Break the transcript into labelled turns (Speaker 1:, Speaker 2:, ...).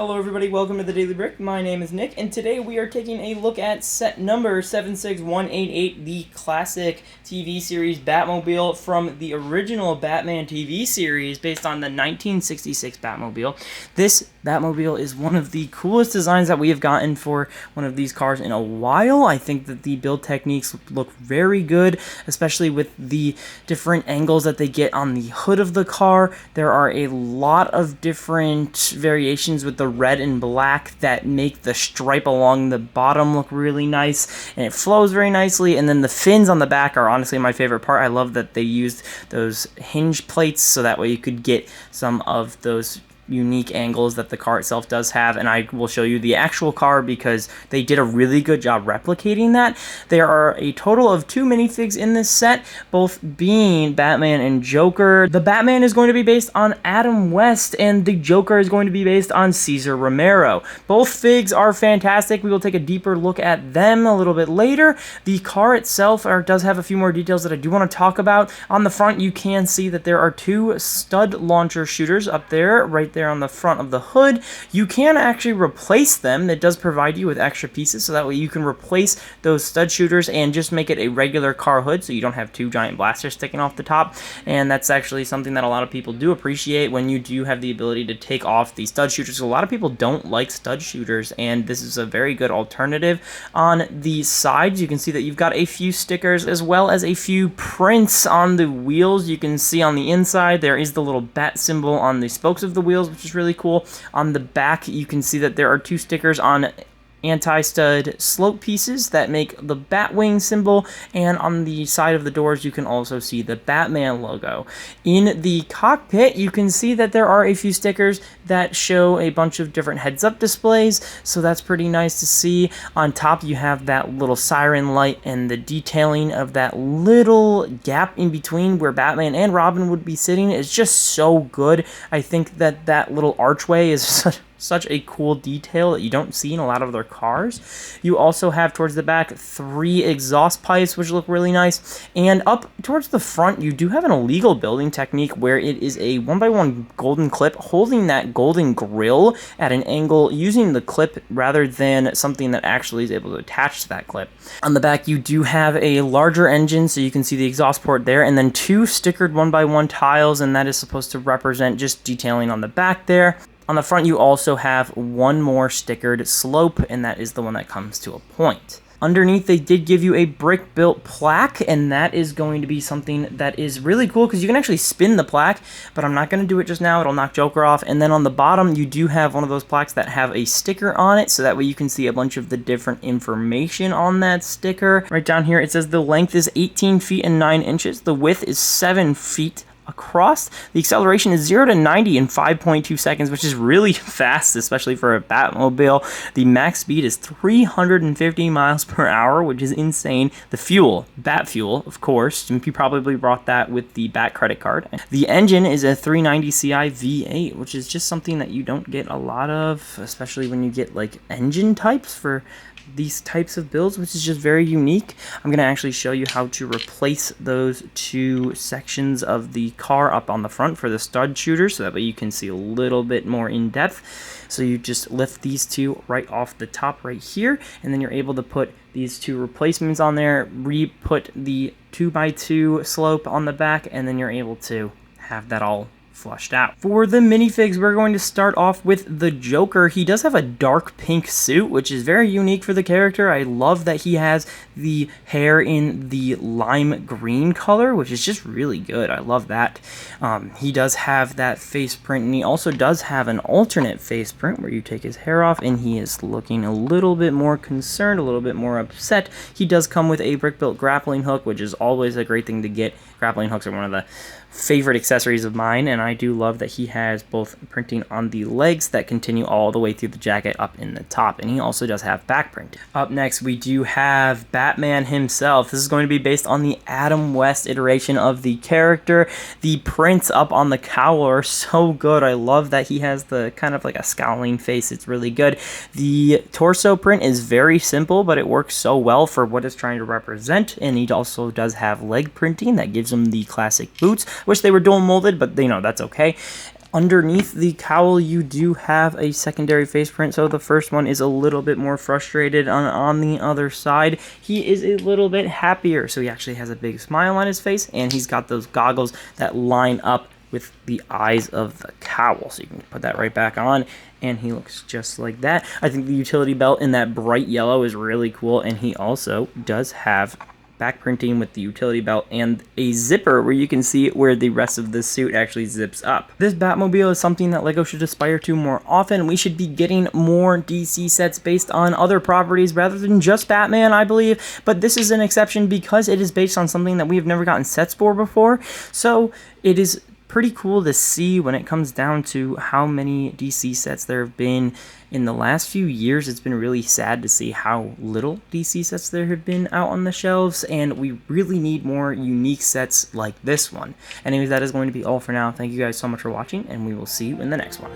Speaker 1: Hello everybody, welcome to the Daily Brick. My name is Nick, and today we are taking a look at set number 76188, the classic TV series Batmobile from the original Batman TV series based on the 1966 Batmobile. This Batmobile is one of the coolest designs that we have gotten for one of these cars in a while. I think that the build techniques look very good, especially with the different angles that they get on the hood of the car. There are a lot of different variations with the red and black that make the stripe along the bottom look really nice, and it flows very nicely. And then the fins on the back are honestly my favorite part. I love that they used those hinge plates so that way you could get some of those unique angles that the car itself does have, and I will show you the actual car because they did a really good job replicating that. There are a total of 2 minifigs in this set, both being Batman and Joker. The Batman is going to be based on Adam West, and the Joker is going to be based on Cesar Romero. Both figs are fantastic. We will take a deeper look at them a little bit later. The car itself does have a few more details that I do want to talk about. On the front, you can see that there are 2 stud launcher shooters up there, right there on the front of the hood. You can actually replace them. It does provide you with extra pieces, so that way you can replace those stud shooters and just make it a regular car hood, so you don't have 2 giant blasters sticking off the top. And that's actually something that a lot of people do appreciate when you do have the ability to take off the stud shooters. So a lot of people don't like stud shooters, and this is a very good alternative. On the sides, you can see that you've got a few stickers as well as a few prints on the wheels. You can see on the inside there is the little bat symbol on the spokes of the wheels, which is really cool. On the back, you can see that there are 2 stickers on anti-stud slope pieces that make the Batwing symbol, and on the side of the doors you can also see the Batman logo. In the cockpit, you can see that there are a few stickers that show a bunch of different heads-up displays, so that's pretty nice to see. On top, you have that little siren light, and the detailing of that little gap in between where Batman and Robin would be sitting is just so good. I think that that little archway is such a cool detail that you don't see in a lot of other cars. You also have towards the back 3 exhaust pipes, which look really nice. And up towards the front, you do have an illegal building technique where it is a 1x1 golden clip holding that golden grill at an angle using the clip rather than something that actually is able to attach to that clip. On the back, you do have a larger engine, so you can see the exhaust port there, and then 2 stickered 1x1 tiles, and that is supposed to represent just detailing on the back there. On the front, you also have 1 more stickered slope, and that is the one that comes to a point. Underneath, they did give you a brick-built plaque, and that is going to be something that is really cool because you can actually spin the plaque, but I'm not going to do it just now. It'll knock Joker off. And then on the bottom, you do have one of those plaques that have a sticker on it, so that way you can see a bunch of the different information on that sticker. Right down here, it says the length is 18 feet and 9 inches. The width is 7 feet. Across. The acceleration is 0 to 90 in 5.2 seconds, which is really fast, especially for a Batmobile. The max speed is 350 miles per hour, which is insane. The fuel, Bat fuel, of course. You probably brought that with the Bat credit card. The engine is a 390 Ci V8, which is just something that you don't get a lot of, especially when you get like engine types for these types of builds, which is just very unique. I'm going to actually show you how to replace those 2 sections of the car up on the front for the stud shooters, so that way you can see a little bit more in depth. So you just lift these 2 right off the top right here, and then you're able to put these 2 replacements on there, re-put the 2x2 slope on the back, and then you're able to have that all flushed out. For the minifigs, we're going to start off with the Joker. He does have a dark pink suit, which is very unique for the character. I love that he has the hair in the lime green color, which is just really good. I love that. He does have that face print, and he also does have an alternate face print where you take his hair off and he is looking a little bit more concerned, a little bit more upset. He does come with a brick-built grappling hook, which is always a great thing to get. Grappling hooks are one of the favorite accessories of mine, and I do love that he has both printing on the legs that continue all the way through the jacket up in the top, and he also does have back print. Up next, we do have Batman himself. This is going to be based on the Adam West iteration of the character. The prints up on the cowl are so good. I love that he has the kind of like a scowling face. It's really good. The torso print is very simple, but it works so well for what it's trying to represent, and he also does have leg printing that gives him the classic boots, which they were dual molded, but you know, that's okay. Underneath the cowl, you do have a secondary face print, so the first one is a little bit more frustrated. On the other side, he is a little bit happier, so he actually has a big smile on his face, and he's got those goggles that line up with the eyes of the cowl, so you can put that right back on, and he looks just like that. I think the utility belt in that bright yellow is really cool, and he also does have back printing with the utility belt and a zipper where you can see where the rest of the suit actually zips up. This Batmobile is something that LEGO should aspire to more often. We should be getting more DC sets based on other properties rather than just Batman, I believe, but this is an exception because it is based on something that we have never gotten sets for before, so it is pretty cool to see when it comes down to how many DC sets there have been in the last few years. It's been really sad to see how little DC sets there have been out on the shelves, and we really need more unique sets like this one. Anyways, that is going to be all for now. Thank you guys so much for watching, and we will see you in the next one.